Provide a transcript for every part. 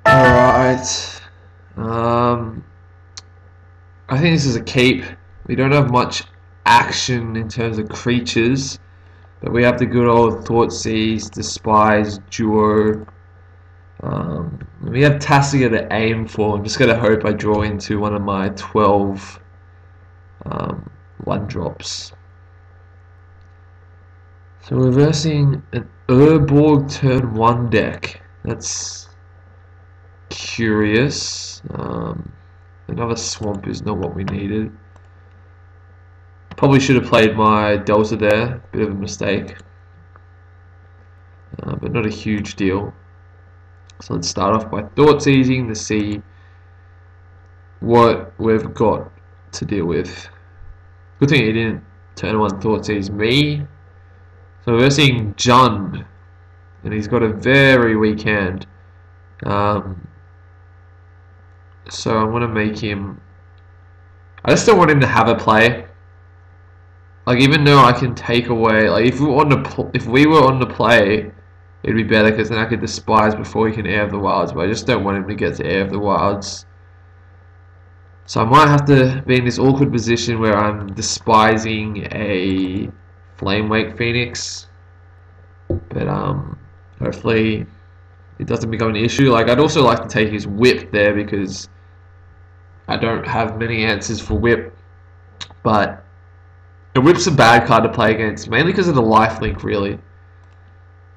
Alright. Um, I think this is a keep. We don't have much action in terms of creatures, but we have the good old Thoughtseize, Despise, Duo. We have Tassiga to aim for. I'm just going to hope I draw into one of my 12 one-drops. So we're versing an Urborg turn 1 deck. That's curious. Another swamp is not what we needed. Probably should have played my Delta there. Bit of a mistake. But not a huge deal. So let's start off by Thoughtseizing to see what we've got to deal with. Good thing he didn't turn 1 Thoughtseize me. So we're seeing Jund, and he's got a very weak hand. So I'm gonna make him. I just don't want him to have a play. Like, even though I can take away, like, if we were on the play, it'd be better because then I could Despise before he can Air of the Wilds. But I just don't want him to get to Air of the Wilds. So I might have to be in this awkward position where I'm despising a Flamewake Phoenix, but hopefully it doesn't become an issue. Like, I'd also like to take his Whip there because I don't have many answers for Whip, but the Whip's a bad card to play against, mainly because of the lifelink, really.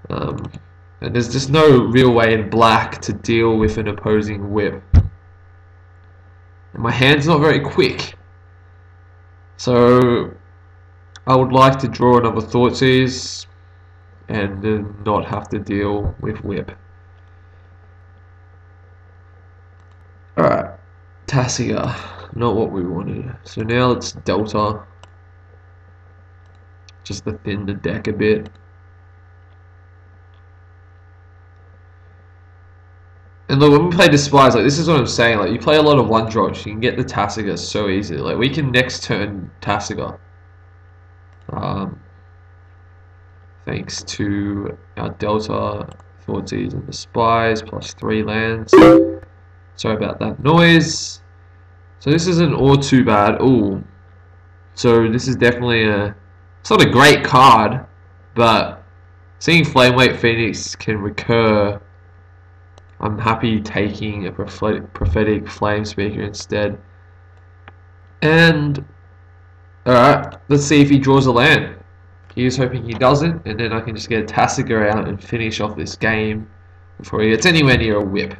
And there's just no real way in black to deal with an opposing Whip. And my hand's not very quick, so I would like to draw another Thoughtseize and not have to deal with Whip. Alright, Tassiga, not what we wanted. So now let's Delta, just to thin the deck a bit. And look, when we play Despise, like, this is what I'm saying, like, you play a lot of one drops, you can get the Tassiga so easily. Like, we can next turn Tassiga. Thanks to our Delta, Thoughtseize, and Despise, plus 3 lands. Sorry about that noise. So this isn't all too bad. Ooh. So this is definitely it's not a great card, but seeing Flamewake Phoenix can recur, I'm happy taking a prophetic Flame Speaker instead. And alright, let's see if he draws a land. Here's hoping he doesn't, and then I can just get a Tassiga out and finish off this game before he gets anywhere near a Whip.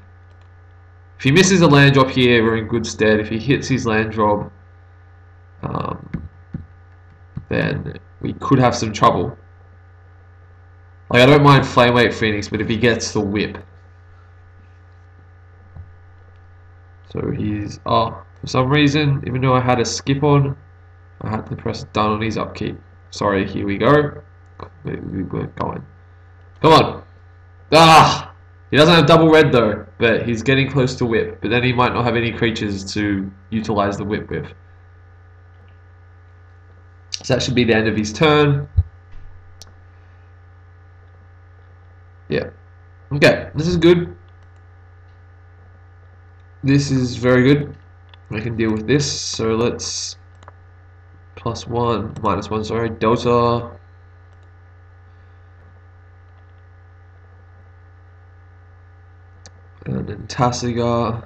If he misses a land drop here, we're in good stead. If he hits his land drop, then we could have some trouble. Like, I don't mind Flamewake Phoenix, but if he gets the Whip. So he's, for some reason, even though I had a skip on, I had to press done on his upkeep. Sorry, here we go. We weren't going. Come on. He doesn't have double red though, but he's getting close to Whip. But then he might not have any creatures to utilize the Whip with. So that should be the end of his turn. Yeah. Okay, this is good. This is very good. I can deal with this. So let's -1, sorry, Delta. And then Tassiga.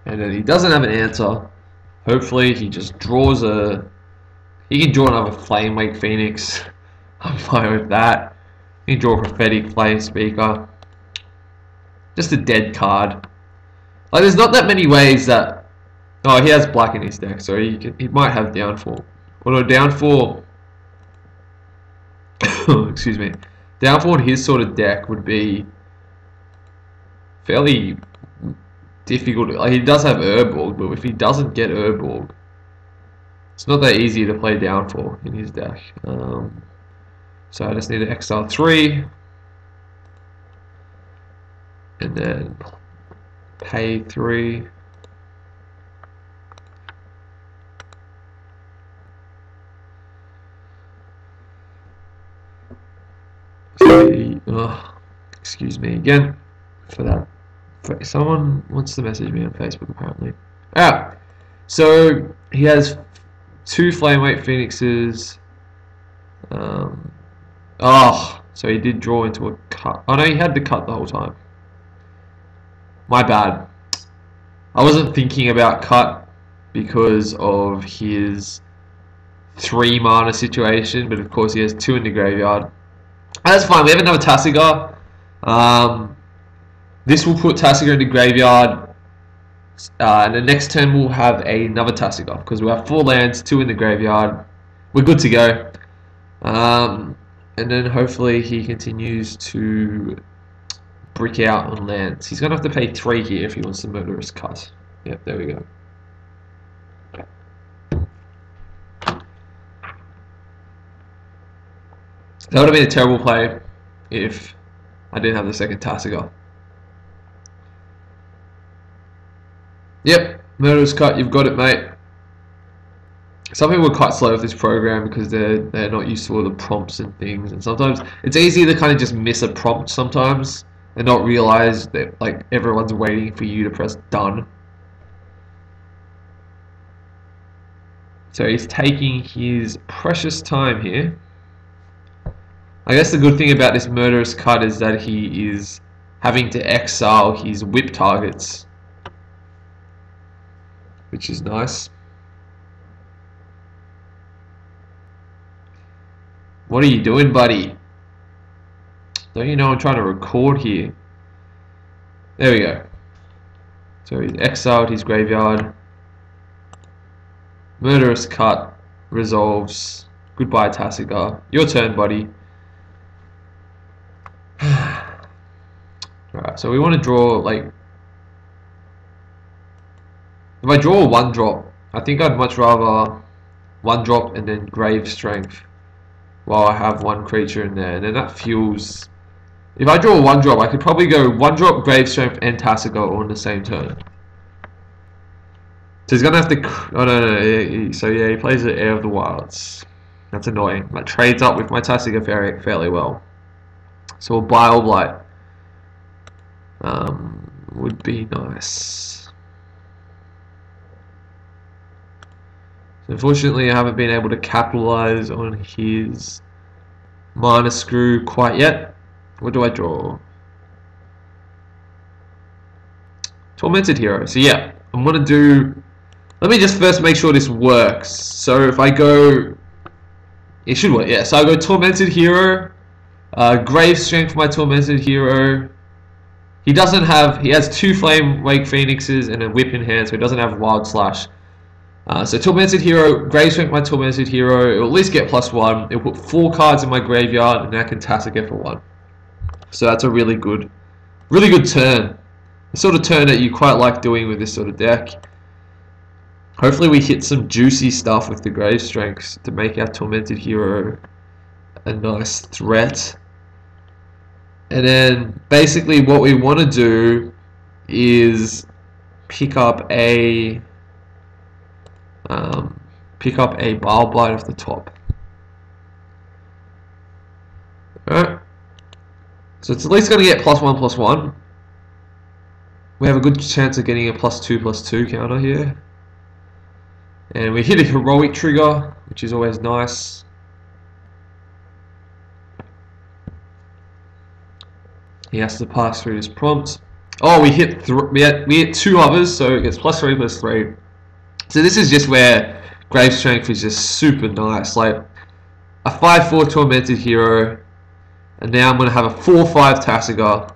And then he doesn't have an answer. Hopefully he just draws he can draw another Flamewake Phoenix. I'm fine with that. He can draw a Prophetic Flame Speaker. Just a dead card. Like, there's not that many ways that... Oh, he has black in his deck, so he might have Downfall. Although Downfall... excuse me. Downfall in his sort of deck would be fairly difficult. Like, he does have Urborg, but if he doesn't get Urborg, it's not that easy to play Downfall in his deck. So I just need to exile 3. And then pay 3. Excuse me again for that Someone wants to message me on Facebook apparently. Alright, so he has 2 Flame Wake Phoenixes. So he did draw into a cut. Oh no, he had the cut the whole time. My bad. I wasn't thinking about cut because of his 3 mana situation, but of course he has 2 in the graveyard. That's fine, we have another Tasigar. This will put Tasigar in the graveyard, and the next turn we'll have another Tasigar, because we have 4 lands, 2 in the graveyard. We're good to go. And then hopefully he continues to brick out on lands. He's going to have to pay 3 here if he wants the Murderous Cut. Yep, there we go. That would have been a terrible play if I didn't have the second Tasigar. Yep, Murderous Cut, you've got it, mate. Some people are quite slow with this program because they're not used to all the prompts and things, and sometimes it's easy to kind of just miss a prompt sometimes and not realize that like everyone's waiting for you to press done. So he's taking his precious time here. I guess the good thing about this Murderous Cut is that he is having to exile his whip targets, which is nice. What are you doing, buddy? Don't you know I'm trying to record here? There we go. So he's exiled his graveyard. Murderous Cut resolves. Goodbye, Tasigar. Your turn, buddy. Alright, so we want to draw, like... If I draw a 1-drop, I think I'd much rather 1-drop and then Grave Strength while I have 1 creature in there, and then that fuels... If I draw a 1-drop, I could probably go 1-drop, Grave Strength, and Tasigar all in the same turn. So he's gonna have to... Oh no, so yeah, he plays the Heir of the Wilds. That's annoying. That trades up with my Tasigar fairly well. So a Bile Blight would be nice. So unfortunately, I haven't been able to capitalize on his Mana Screw quite yet. What do I draw? Tormented Hero. So yeah, I'm gonna do... Let me just first make sure this works. So if I go... It should work, yeah. So I go Tormented Hero, Grave Strength for my Tormented Hero. He doesn't have... He has 2 Flame Wake Phoenixes and a Whip in hand, so he doesn't have Wild Slash. So Tormented Hero, Grave Strength my Tormented Hero. It will at least get +1. It will put 4 cards in my graveyard, and I can Tasigar for 1. So that's a really good turn. The sort of turn that you quite like doing with this sort of deck. Hopefully we hit some juicy stuff with the Grave Strengths to make our Tormented Hero a nice threat. And then basically what we want to do is pick up a Bile Blight off the top. Alright. So it's at least going to get +1/+1. We have a good chance of getting a +2/+2 counter here. And we hit a heroic trigger, which is always nice. He has to pass through this prompt. Oh, we hit 2 others, so it gets +3/+3. So this is just where Grave Strength is just super nice. Like a 5/4 Tormented Hero, and now I'm gonna have a 4/5 Tasigar.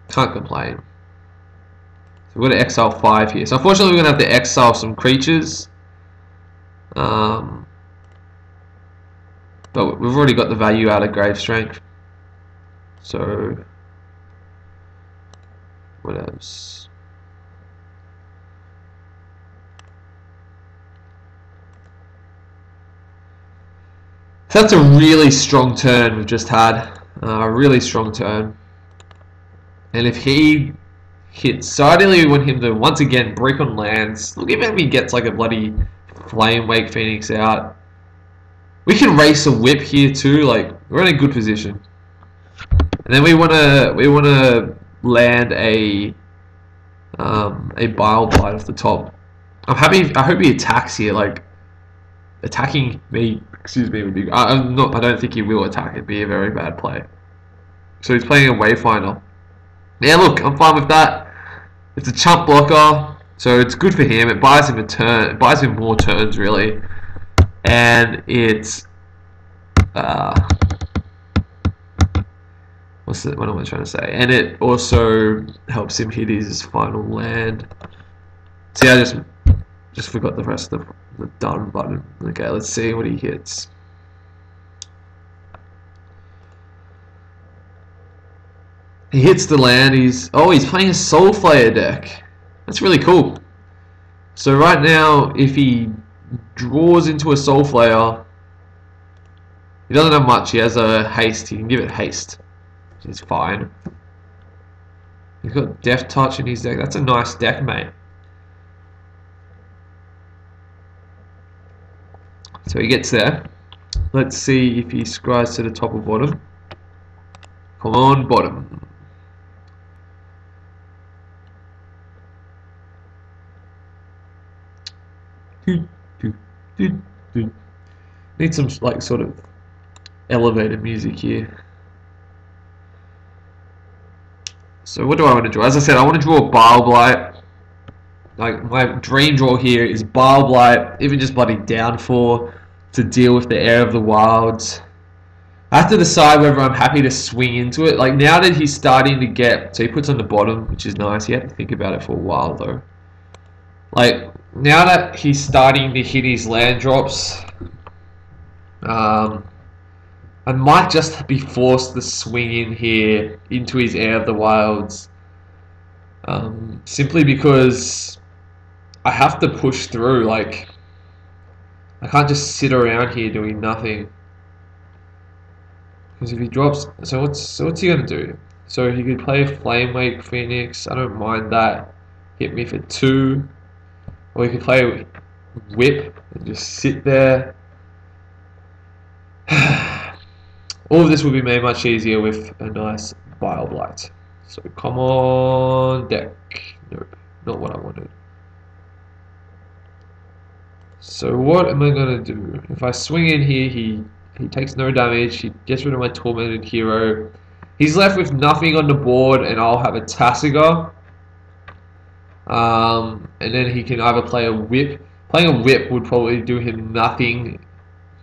Can't complain. So we're going to exile 5 here. So unfortunately we're going to have to exile some creatures. But we've already got the value out of Grave Strength. So what else? So that's a really strong turn we've just had. A really strong turn. And if he hits, so I really want him to once again break on lands. Look, even if he gets like a bloody Flame Wake Phoenix out, we can race a whip here too. Like, we're in a good position. And then we wanna land a bile blight off the top. I'm happy. I hope he attacks here. Like attacking me, excuse me, would be. I'm not. I don't think he will attack. It'd be a very bad play. So he's playing a Wayfinder. Yeah, look, I'm fine with that. It's a chump blocker, so it's good for him. It buys him a turn. It buys him more turns, really, and it's what am I trying to say? And it also helps him hit his final land. See, I just forgot the rest of the done button. Okay, let's see what he hits. He hits the land. He's playing a Soulflayer deck. That's really cool. So right now, if he draws into a Soulflayer, he doesn't have much. He has a haste. He can give it haste, which is fine. He's got Death Touch in his deck. That's a nice deck, mate. So he gets there. Let's see if he scries to the top or bottom. Come on, bottom. Need some like sort of elevated music here. So what do I want to draw? As I said, I want to draw a Bile Blight. Like my dream draw here is Bile Blight, even just bloody Downfall to deal with the Heir of the Wilds. I have to decide whether I'm happy to swing into it. Like now that he's starting to get, so he puts on the bottom, which is nice. You have to think about it for a while though. Like now that he's starting to hit his land drops, I might just be forced to swing in here into his Heir of the Wilds, simply because I have to push through. Like I can't just sit around here doing nothing. Because if he drops, so what's he gonna do? So he could play a Flamewake Phoenix. I don't mind that. Hit me for 2. Or he could play Whip and just sit there. All of this would be made much easier with a nice Bile Blight. So come on, deck. Nope, not what I wanted. So what am I gonna do? If I swing in here, he takes no damage. He gets rid of my Tormented Hero. He's left with nothing on the board, and I'll have a Tasigur. And then he can either play a Whip. Playing a Whip would probably do him nothing,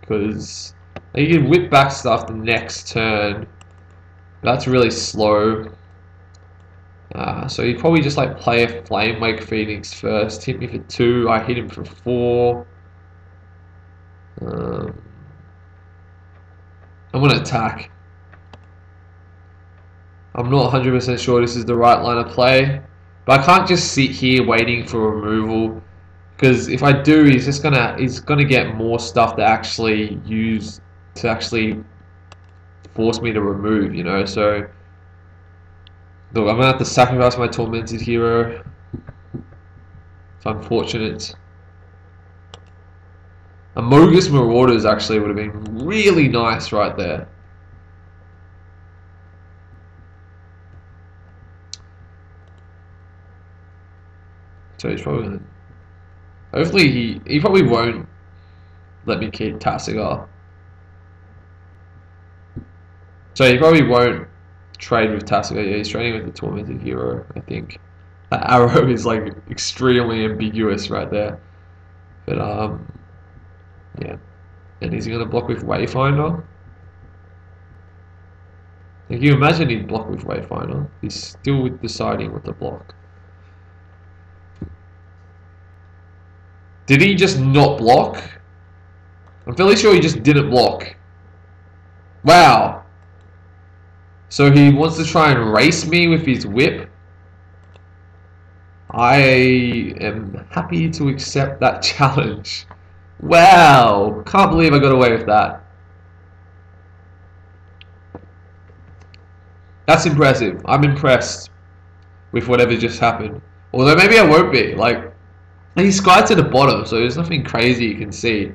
because he can whip back stuff the next turn. That's really slow. So he'd probably just like play a Flamewake Phoenix first. Hit me for 2. I hit him for 4. I'm going to attack. I'm not 100% sure this is the right line of play. But I can't just sit here waiting for removal. Because if I do, he's gonna get more stuff to actually use to actually force me to remove, you know. So look, I'm gonna have to sacrifice my Tormented Hero. It's unfortunate. A Mogus Marauders actually would have been really nice right there. So he's probably gonna, hopefully he probably won't let me keep Tasigur. So he probably won't trade with Tasigur. Yeah, he's trading with the Tormented Hero, I think. That arrow is like extremely ambiguous right there. But yeah. And is he gonna block with Wayfinder? Can you imagine he'd block with Wayfinder? He's still deciding what to block. Did he just not block? I'm fairly sure he just didn't block. Wow. So he wants to try and race me with his whip. I am happy to accept that challenge. Wow. Can't believe I got away with that. That's impressive. I'm impressed with whatever just happened. Although maybe I won't be. Like, he's skied to the bottom, so there's nothing crazy you can see.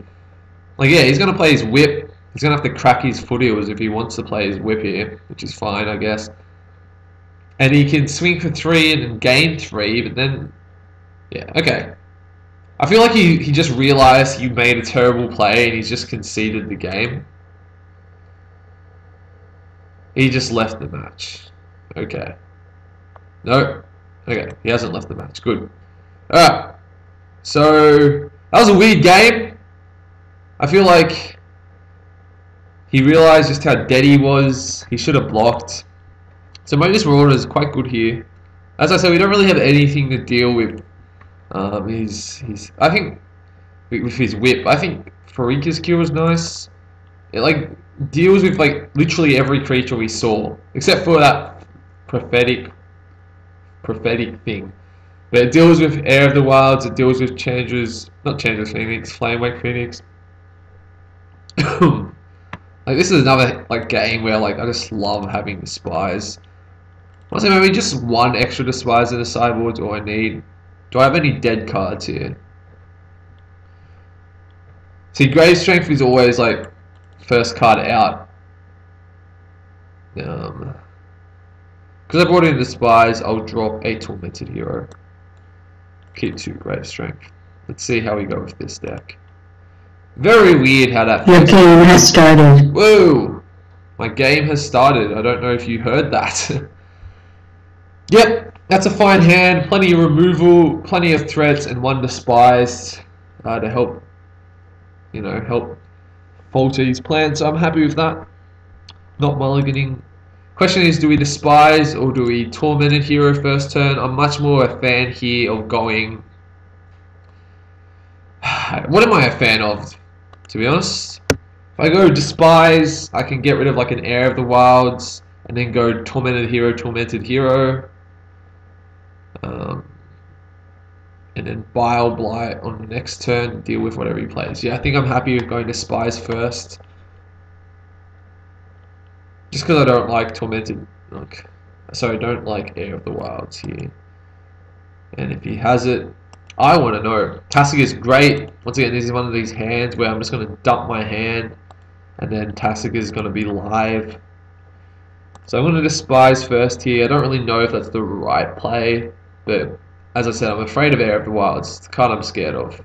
Like, yeah, he's going to play his whip. He's going to have to crack his foot heels if he wants to play his whip here, which is fine, I guess. And he can swing for 3 and then gain 3, but then... Yeah, okay. I feel like he just realised he made a terrible play and he's just conceded the game. He just left the match. Okay. No. Okay, he hasn't left the match. Good. Alright. So, that was a weird game. I feel like he realised just how dead he was. He should have blocked. So Moses Marauder is quite good here. As I said, we don't really have anything to deal with. I think with his whip. I think Farika's kill was nice. It like deals with like literally every creature we saw, except for that prophetic thing. But it deals with Air of the Wilds. It deals with not Changeless Phoenix, Flamewake Phoenix. Like this is another like game where like I just love having the spies. Honestly, maybe just one extra despise in the sideboard. Do I need? Do I have any dead cards here? See, Grave Strength is always like first card out. Because I brought in despise, I'll drop a Tormented Hero. Keep 2 Grave Strength. Let's see how we go with this deck. Very weird how that. Your game has started. Whoa! My game has started. I don't know if you heard that. Yep, that's a fine hand. Plenty of removal, plenty of threats, and 1 despised to help, help falter his plan. So I'm happy with that. Not mulliganing. Question is, do we despise or do we Tormented Hero first turn? I'm much more a fan here of going. What am I a fan of? To be honest, if I go despise, I can get rid of like an Air of the Wilds, and then go Tormented Hero, and then Bile Blight on the next turn, deal with whatever he plays. Yeah, I think I'm happy with going despise first. Just because I don't like Tormented, so I don't like Air of the Wilds here. And if he has it, I want to know. Tassic is great. Once again, this is one of these hands where I'm just going to dump my hand, and then Tassic is going to be live. So I'm going to despise first here. I don't really know if that's the right play, but as I said, I'm afraid of Air of the Wilds. It's the card I'm scared of.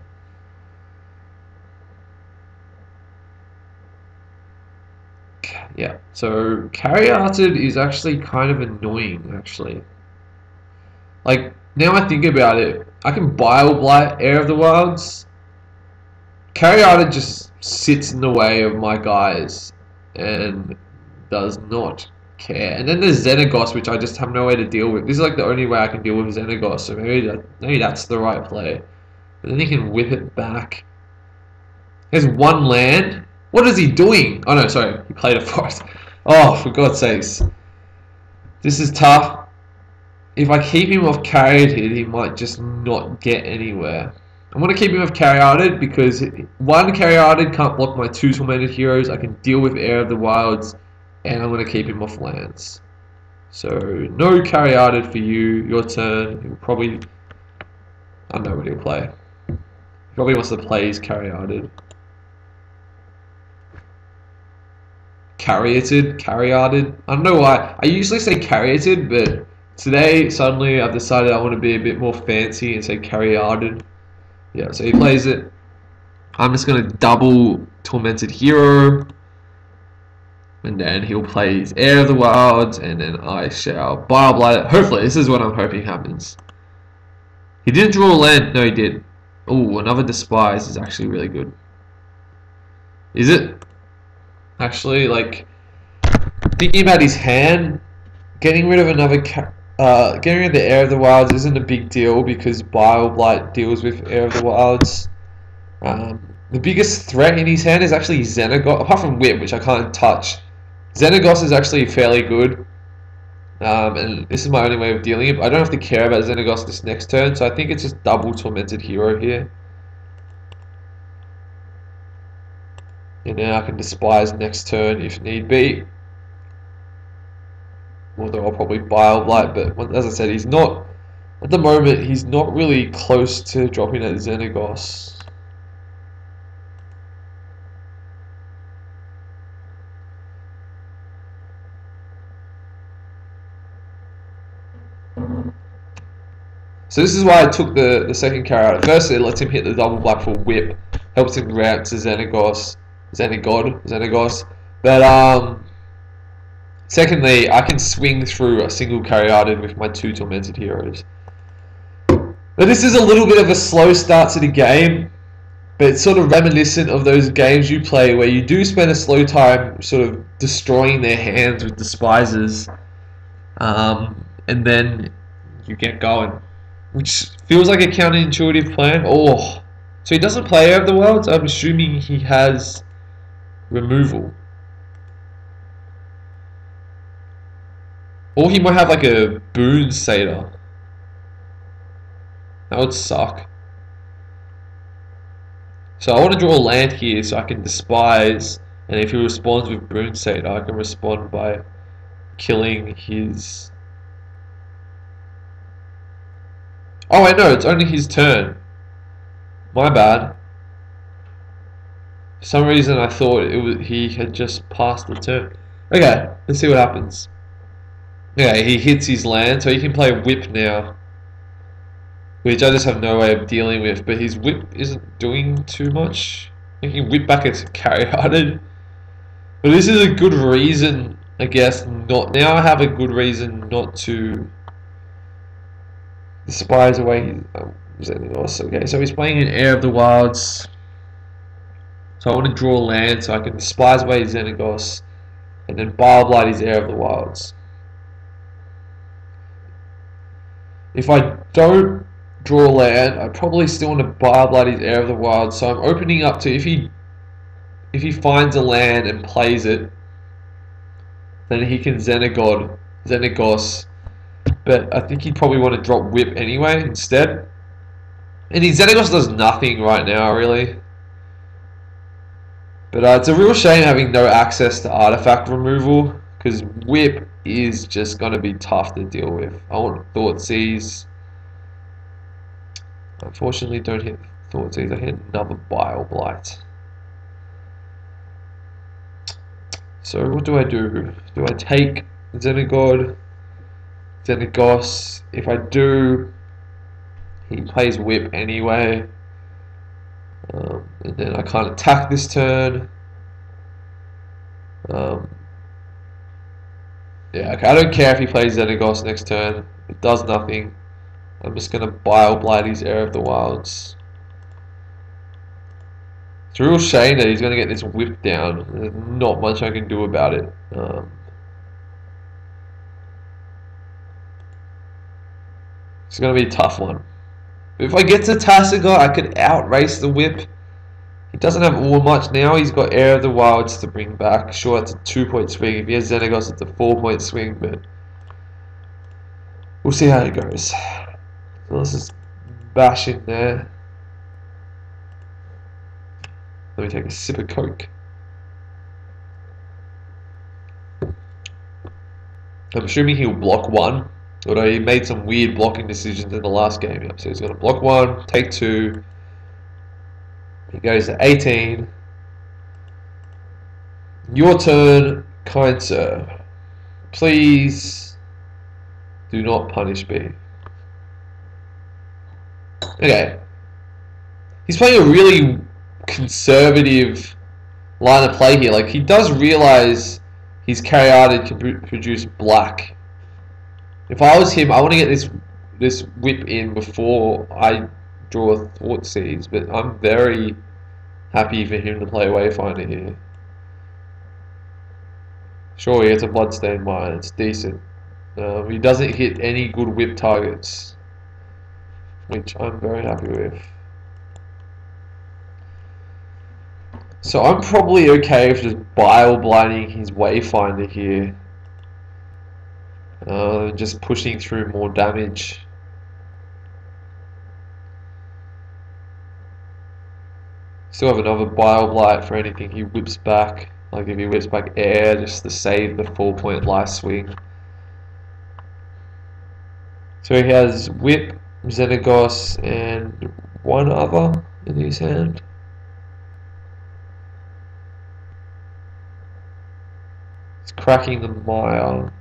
Yeah, so Carry Arted is actually kind of annoying, actually. Like, now I think about it, I can Bile Blight Air of the Wilds. Carry Arted just sits in the way of my guys and does not care. And then there's Xenagos, which I just have no way to deal with. This is like the only way I can deal with Xenagos, so maybe that's the right play. But then he can whip it back. There's 1 land. What is he doing? Oh no, sorry, he played a forest. Oh, for God's sakes. This is tough. If I keep him off Carried, he might just not get anywhere. I'm going to keep him off Carry-Arted because 1 Carry-Arted can't block my 2 Tormented Heroes. I can deal with Air of the Wilds, and I'm going to keep him off lands. So, no Carry-Arted for you. Your turn. He'll probably... I know what he'll play. He probably wants to play his Carry-Arted. Carry-Arted. I don't know why. I usually say Carry-Arted, but today, suddenly, I've decided I want to be a bit more fancy and say Carry-Arted. Yeah, so he plays it. I'm just going to double Tormented Hero. And then he'll play his Air of the Wilds, and then I shall Bile Blight. Hopefully, this is what I'm hoping happens. He didn't draw a land. No, he did. Oh, another Despise is actually really good. Is it? Actually, like, thinking about his hand, getting rid of getting rid of the Air of the Wilds isn't a big deal because Bile Blight deals with Air of the Wilds. The biggest threat in his hand is actually Xenagos, apart from Whip, which I can't touch. Xenagos is actually fairly good, and this is my only way of dealing it. I don't have to care about Xenagos this next turn, so I think it's just double Tormented Hero here. And now I can Despise next turn if need be. Although I'll probably Bile Blight, but as I said, he's not, at the moment, he's not really close to dropping at Xenagos. So this is why I took the second carry out. First, it lets him hit the double black for whip, helps him ramp to Xenagos. But secondly, I can swing through a single Caryatid with my 2 tormented heroes. But this is a little bit of a slow start to the game, but it's sort of reminiscent of those games you play where you do spend a slow time sort of destroying their hands with Despisers, and then you get going, which feels like a counterintuitive plan. Oh, so he doesn't play Air of the Worlds? I'm assuming he has removal. Or he might have like a Boon Satyr. That would suck. So I want to draw a land here so I can Despise, and if he responds with Boon Satyr, I can respond by killing his... Oh wait, no, it's only his turn. My bad. For some reason I thought he had just passed the turn. Okay, let's see what happens. Yeah, he hits his land, so he can play Whip now, which I just have no way of dealing with, but his Whip isn't doing too much. He can whip back as Caryatid. But this is a good reason, I guess, not... Now I have a good reason not to Despise away Xenagos. Okay, so he's playing in Air of the Wilds. So I want to draw land so I can Despise away Xenagos, and then Bile his Air of the Wilds. If I don't draw land, I probably still want to Bile his Air of the Wilds. So I'm opening up to, if he finds a land and plays it, then he can Xenagos. But I think he'd probably want to drop Whip anyway instead. And his Xenagos does nothing right now, really. But it's a real shame having no access to artifact removal, because Whip is just going to be tough to deal with. I want Thoughtseize. Unfortunately, don't hit Thoughtseize. I hit another Bile Blight. So what do I do? Do I take Xenagos? If I do, he plays Whip anyway. And then I can't attack this turn. Yeah, okay, I don't care if he plays Xenagos next turn. It does nothing. I'm just going to Bile Blight his Air of the Wilds. It's a real shame that he's going to get this Whip down. There's not much I can do about it. It's going to be a tough one. If I get to Tasigur, I could outrace the Whip. He doesn't have all much now. He's got Air of the Wilds to bring back. Sure, it's a 2-point swing. If he has Xenagos, it's a 4-point swing, but we'll see how it goes. So let's just bash in there. Let me take a sip of Coke. I'm assuming he'll block 1. Although he made some weird blocking decisions in the last game. Yep. So he's going to block 1, take 2. He goes to 18. Your turn, kind sir. Please do not punish me. Okay. He's playing a really conservative line of play here. Like, he does realize his Caryatid can produce black. If I was him, I want to get this Whip in before I draw a Thoughtseize, but I'm very happy for him to play Wayfinder here. Sure, he gets a Bloodstained Mine, it's decent. He doesn't hit any good Whip targets, which I'm very happy with. So I'm probably okay with just Bile Blighting his Wayfinder here. Just pushing through more damage. Still have another Bile Blight for anything he whips back. Like if he whips back Air, just to save the 4-point life swing. So he has Whip, Xenagos, and one other in his hand. He's cracking the Mire.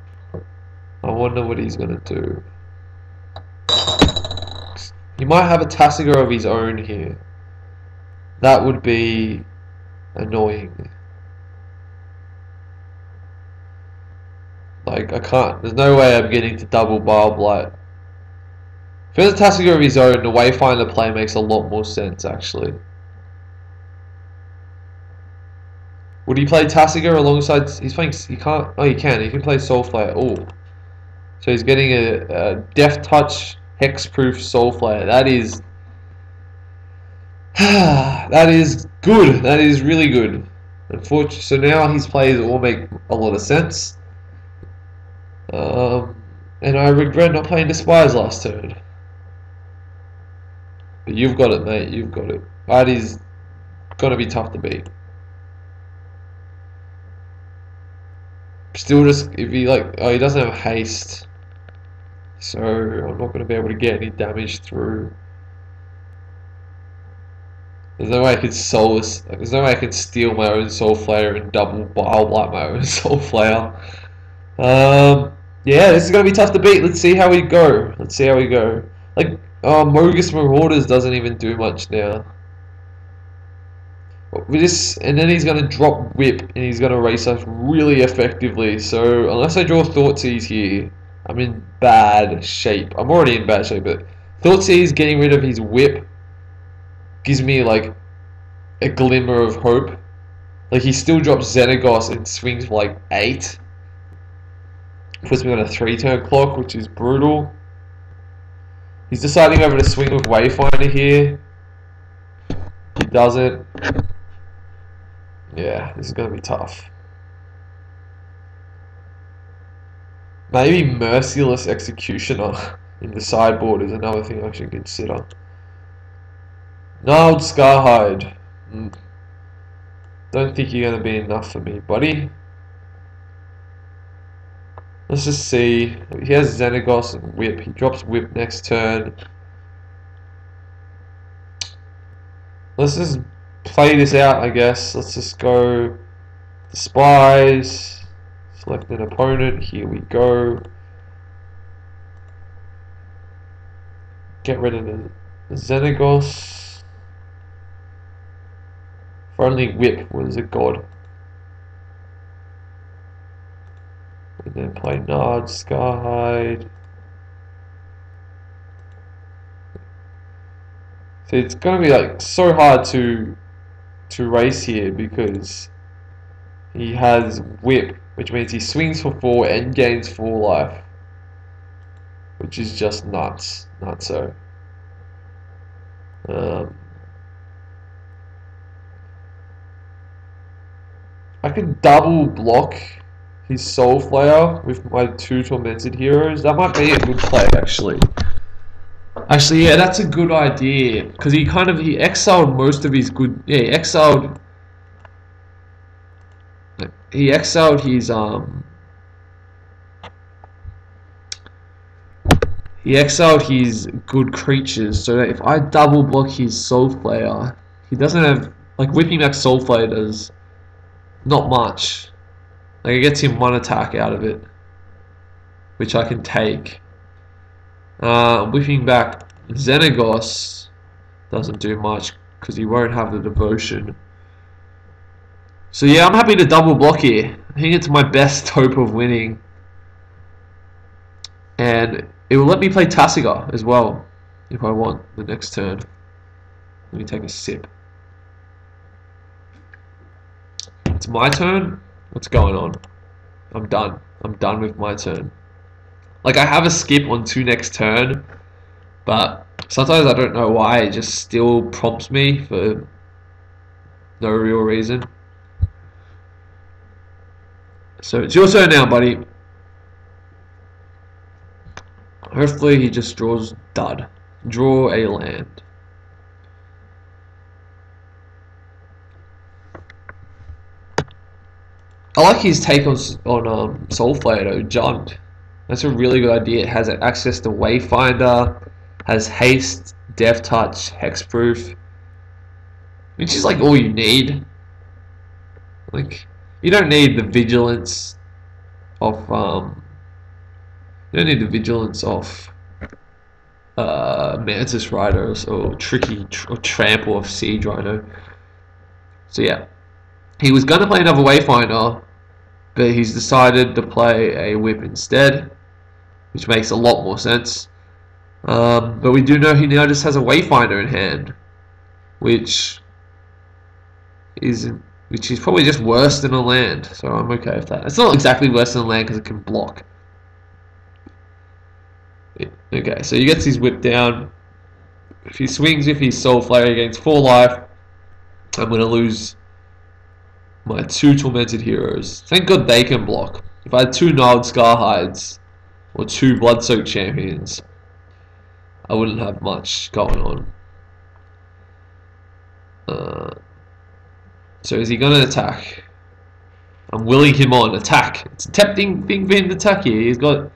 I wonder what he's going to do. He might have a Tasigur of his own here. That would be annoying. Like, I can't. There's no way I'm getting to double Bile Blight. If he has a Tasigur of his own, the Wayfinder play makes a lot more sense, actually. Would he play Tasigur alongside? He's playing. He can't. Oh, he can. He can play Soulflayer. Oh, so he's getting a Death Touch Hexproof Soulflayer. That is. That is good. That is really good. Unfortunately, so now his plays all make a lot of sense. And I regret not playing Despise last turn. But you've got it, mate. You've got it. That is gonna be tough to beat. Still, just if he like, oh, he doesn't have haste, so I'm not gonna be able to get any damage through. There's no way I could there's no way I could steal my own Soulflayer and double Bile Blight my own Soulflayer. Yeah, this is gonna be tough to beat. Let's see how we go. Let's see how we go. Like, oh, Mogus Marauders doesn't even do much now. With this, and then he's gonna drop Whip, and he's gonna race us really effectively. So unless I draw Thoughtseize here, I'm in bad shape. I'm already in bad shape, but Thoughtseize getting rid of his Whip gives me like a glimmer of hope. Like, he still drops Xenagos and swings for like 8. Puts me on a 3-turn clock, which is brutal. He's deciding over to swing with Wayfinder here. He doesn't. Yeah, this is going to be tough. Maybe Merciless Executioner in the sideboard is another thing I should consider. Gnarled Scarhide. Don't think you're going to be enough for me, buddy. Let's just see. He has Xenagos and Whip. He drops Whip next turn. Let's just play this out, I guess. Let's just go Despise. Select an opponent. Here we go. Get rid of the Xenagos. If only Whip was a god. And then play Nard, Scarhide. So it's gonna be like so hard to race here because he has Whip, which means he swings for 4 and gains 4 life, which is just nuts, nutso. I could double block his Soulflayer with my 2 Tormented Heroes. That might be a good play, actually. Actually, yeah, that's a good idea because he exiled most of his good. Yeah, he exiled his he exiled his good creatures. So that if I double block his Soulflayer, he doesn't have like whipping back Soulflayer does not much. Like, it gets him 1 attack out of it, which I can take. Whipping back Xenagos doesn't do much because he won't have the devotion. So yeah, I'm happy to double block here. I think it's my best hope of winning. And it will let me play Tasigur as well if I want the next turn. Let me take a sip. It's my turn? What's going on? I'm done. I'm done with my turn. Like, I have a skip on 2 next turn, but sometimes I don't know why, it just still prompts me for no real reason. So it's your turn now, buddy. Hopefully he just draws dud. Draw a land. I like his take on Soulflayer though, Jund. That's a really good idea. It has access to Wayfinder, has haste, Death Touch, Hexproof, which is like all you need. Like, you don't need the vigilance of Mantis Riders or or Trample of Siege Rhino. So yeah, he was going to play another Wayfinder, but he's decided to play a Whip instead, which makes a lot more sense. But we do know he now just has a Wayfinder in hand, which is probably just worse than a land. So I'm okay with that. It's not exactly worse than a land because it can block. Okay, so he gets his Whip down. If he swings with his Soulflayer, he gains 4 life. I'm going to lose my 2 Tormented Heroes. Thank God they can block. If I had 2 Gnarled Scarhides or 2 Blood-Soaked Champions, I wouldn't have much going on. So is he going to attack? I'm willing him on. Attack. It's a tempting thing for him to attack here. He's got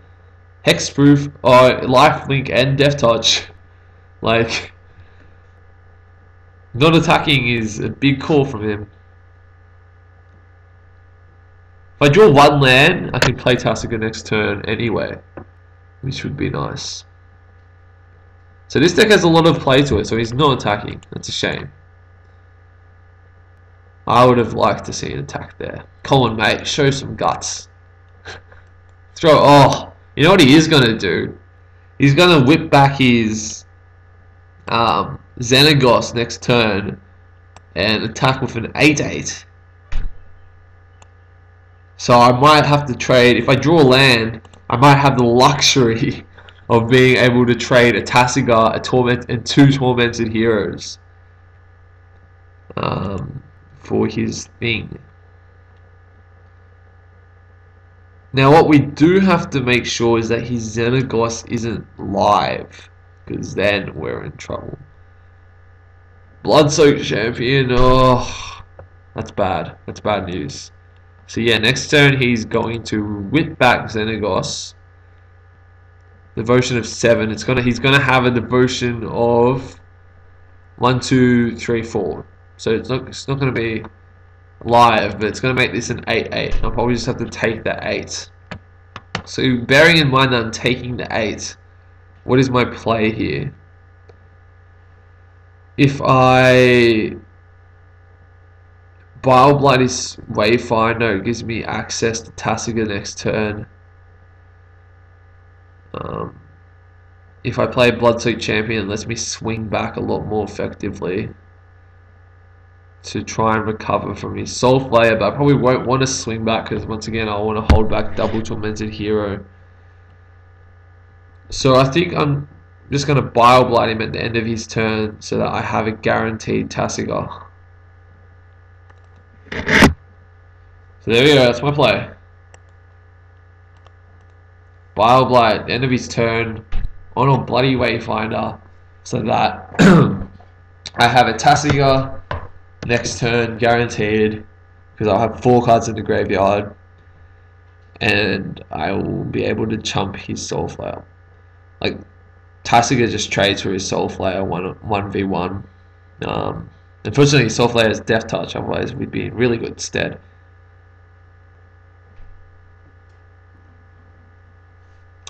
Hexproof, Lifelink, and Death Touch. Like, not attacking is a big call from him. If I draw 1 land, I can play Tasiga next turn anyway, which would be nice. So this deck has a lot of play to it, so he's not attacking. That's a shame. I would have liked to see an attack there. Come on, mate, show some guts. You know what he is going to do? He's going to whip back his Xenagos next turn and attack with an 8/8. So I might have to trade. If I draw a land, I might have the luxury of being able to trade a Tasiga, a Torment, and 2 Tormented Heroes for his thing. Now what we do have to make sure is that his Xenagos isn't live, because then we're in trouble. Blood-Soaked Champion, oh, that's bad. That's bad news. So yeah, next turn he's going to whip back Xenagos. Devotion of 7. He's gonna have a devotion of 1, 2, 3, 4. So it's not gonna be live, but it's gonna make this an 8/8. I'll probably just have to take the 8. So bearing in mind that I'm taking the 8, what is my play here? If I Bileblight is Wayfinder, it gives me access to Tasiga next turn. If I play Blood-Soaked Champion, it lets me swing back a lot more effectively to try and recover from his Soulflayer, but I probably won't want to swing back because once again I want to hold back double Tormented Hero. So I think I'm just going to Bileblight him at the end of his turn so that I have a guaranteed Tasiga. So there we go, that's my play. Bileblight at the end of his turn on a bloody Wayfinder so that I have a Tasiga next turn guaranteed because I'll have 4 cards in the graveyard and I will be able to chump his Soulflayer. Like, Tasiga just trades for his Soulflayer 1v1. Unfortunately, Soulflayer has Death Touch, otherwise we'd be in really good stead.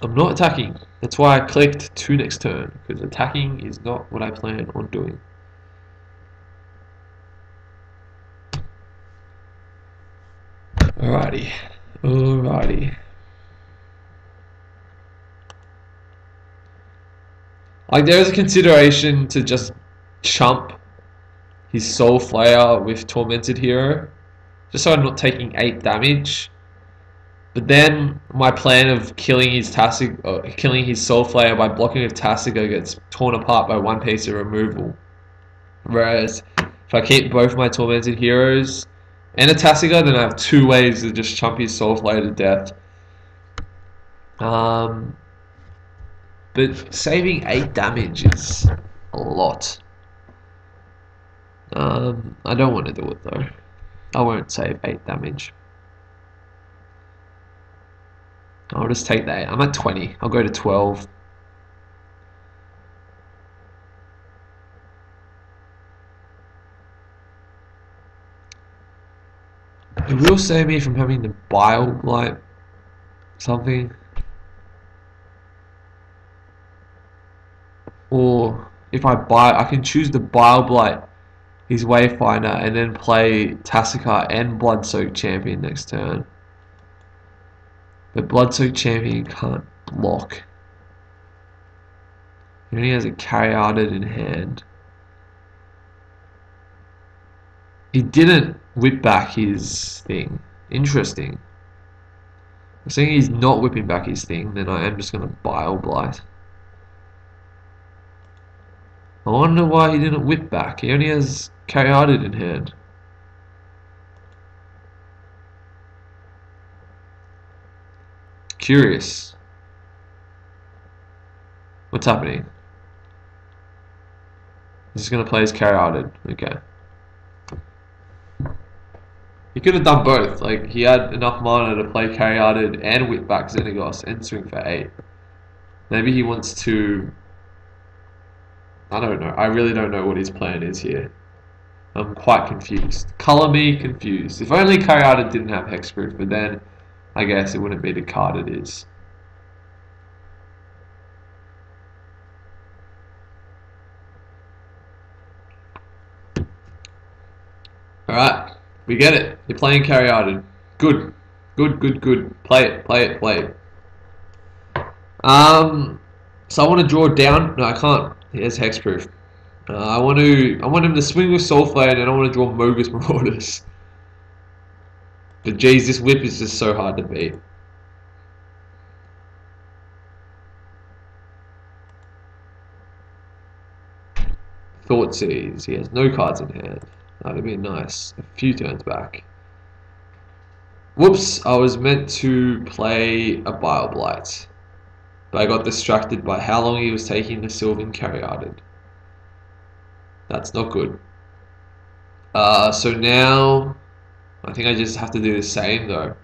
I'm not attacking. That's why I clicked 2 next turn, because attacking is not what I plan on doing. Alrighty. Like, there is a consideration to just chump his Soulflayer with Tormented Hero, just so I'm not taking 8 damage. But then my plan of killing his Soulflayer by blocking with Tasiga gets torn apart by 1 piece of removal. Whereas if I keep both my Tormented Heroes and a Tasiga, then I have 2 ways to just chump his Soulflayer to death. But saving 8 damage is a lot. I don't want to do it though. I won't save 8 damage. I'll just take that. I'm at 20. I'll go to 12. It will save me from having to Bileblight something. Or if I can choose to Bile Blight his Wayfinder and then play Tassikar and Bloodsoaked Champion next turn. But Bloodsoaked Champion can't block. He only has a Caryatid in hand. He didn't whip back his thing. Interesting. I'm saying he's not whipping back his thing, then I am just going to Bile Blight. I wonder why he didn't whip back. He only has Caryatid in hand. Curious. What's happening? He's just going to play his Caryatid. Okay. He could have done both. Like, he had enough mana to play Caryatid and whip back Xenagos and swing for 8. Maybe he wants to... I don't know. I really don't know what his plan is here. I'm quite confused. Color me confused. If only Caryatid didn't have Hexproof, but then I guess it wouldn't be the card it is. Alright, we get it. You're playing Caryatid. Good. Good, good, good. Play it, play it, play it. So I want to draw down. No, I can't. He has Hexproof. I want him to swing with Soulflayer, and I want to draw Mogus Marauders. But geez, this whip is just so hard to beat. Thoughtseize. He has no cards in hand. That'd be nice. A few turns back. Whoops! I was meant to play a Bile Blight, but I got distracted by how long he was taking the Sylvan Caryatid. That's not good. So now I think I just have to do the same though.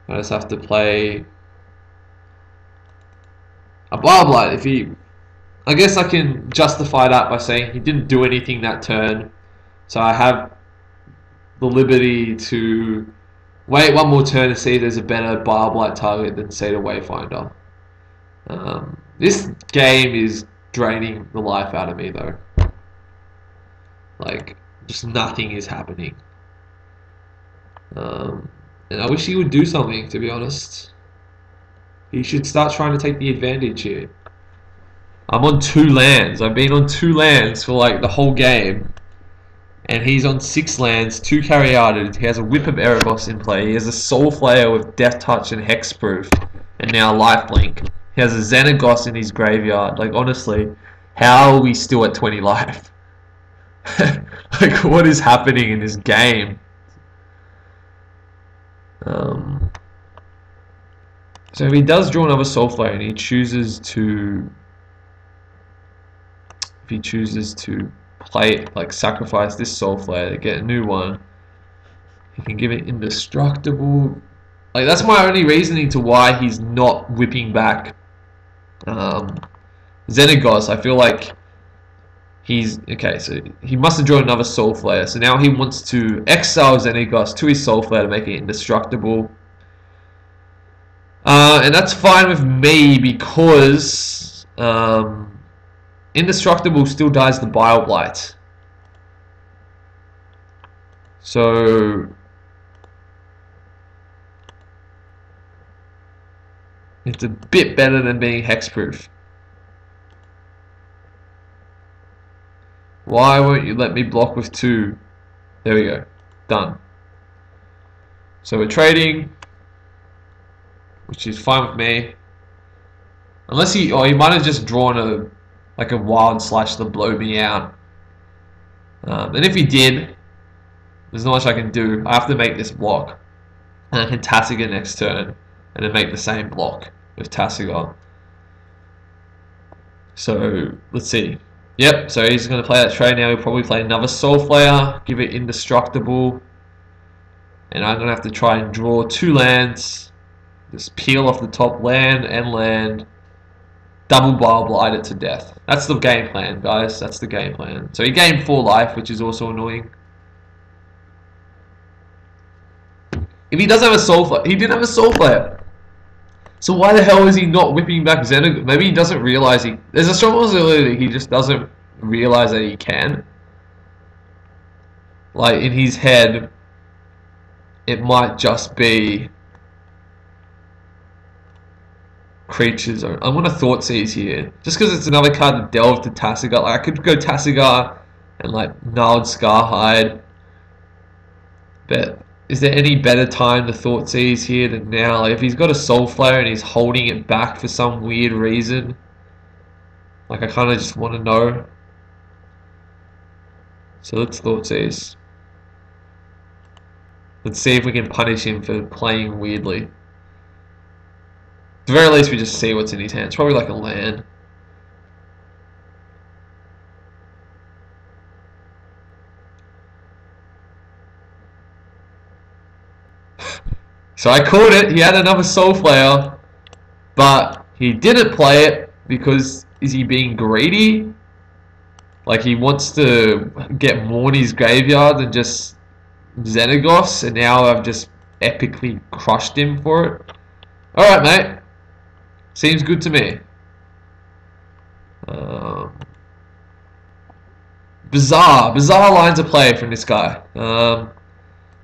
I just have to play a Bile Blight. If he, I guess I can justify that by saying he didn't do anything that turn, so I have the liberty to wait one more turn to see if there's a better Bile Blight target than, say, the Wayfinder. This game is draining the life out of me though. Like, just nothing is happening. And I wish he would do something, to be honest. He should start trying to take the advantage here. I'm on 2 lands. I've been on 2 lands for like the whole game. And he's on 6 lands, 2 Caryatid. He has a Whip of Erebos in play. He has a Soulflayer with Death Touch and Hexproof. And now Lifelink. He has a Xenagos in his graveyard. Like, honestly, how are we still at 20 life? Like, what is happening in this game? So if he does draw another Soulflayer and he chooses to... If he chooses to play, like, sacrifice this Soulflayer to get a new one, he can give it indestructible. Like, that's my only reasoning to why he's not whipping back Xenagos. I feel like he's... Okay, so he must have drawn another Soulflayer. So now he wants to exile Xenagos to his Soulflayer to make it indestructible. And that's fine with me because indestructible still dies the Bile Blight. So it's a bit better than being hexproof. Why won't you let me block with 2? There we go. Done. So we're trading, which is fine with me. Unless he might have just drawn a wild slash to blow me out. And if he did, there's not much I can do. I have to make this block. And I can Tassiga next turn. And then make the same block with Tassiga. So, let's see. Yep, so he's going to play that trade now. He'll probably play another Soulflayer. Give it indestructible. And I'm going to have to try and draw 2 lands. Just peel off the top land and land. Double Bile Blight it to death. That's the game plan, guys. That's the game plan. So he gained 4 life, which is also annoying. If he does have a Soulflayer, he did have a Soulflayer. So why the hell is he not whipping back Xenagos? Maybe he doesn't realize he... There's a strong possibility he just doesn't realize that he can. Like, in his head, it might just be creatures. I'm going to Thought Seize here. Just because it's another card to delve to Tasigar. Like, I could go Tasigar and, like, Gnarled Scarhide. But is there any better time to Thought Seize here than now? Like, if he's got a Soulflayer and he's holding it back for some weird reason, like, I kind of just want to know. So let's Thought Seize. Let's see if we can punish him for playing weirdly. At the very least, we just see what's in his hand. It's probably like a land. So I caught it. He had another Soulflayer, but he didn't play it because is he being greedy? Like he wants to get more in his graveyard than just Xenagos, and now I've just epically crushed him for it. Alright, mate. Seems good to me. Bizarre lines of play from this guy. But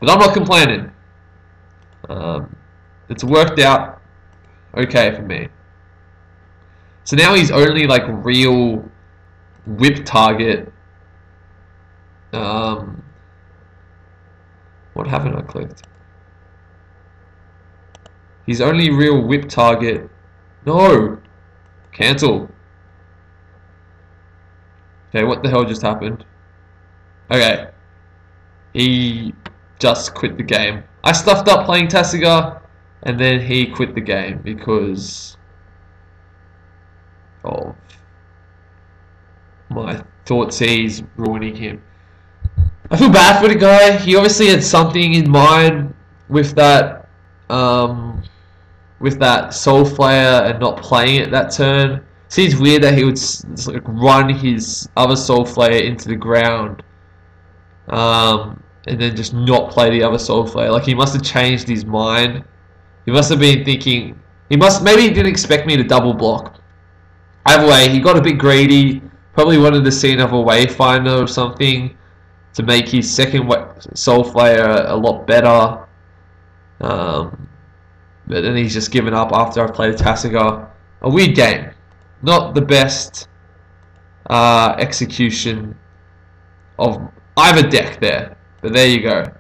I'm not complaining. It's worked out okay for me. So now he's only like real whip target. What happened? I clicked. He's only real whip target. No! Cancel. Okay, what the hell just happened? Okay. He just quit the game. I stuffed up playing Tasigar, and then he quit the game because of my Thought Seize ruining him. I feel bad for the guy. He obviously had something in mind with that Soulflayer and not playing it that turn. Seems weird that he would like run his other Soulflayer into the ground, and then just not play the other Soulflayer. Like he must have changed his mind. He must have been thinking. Maybe he didn't expect me to double block. Either way, he got a bit greedy. Probably wanted to see another Wayfinder or something to make his second Soulflayer a lot better. But then he's just given up after I've played Tasigar. A weird game. Not the best execution of either deck there. But there you go.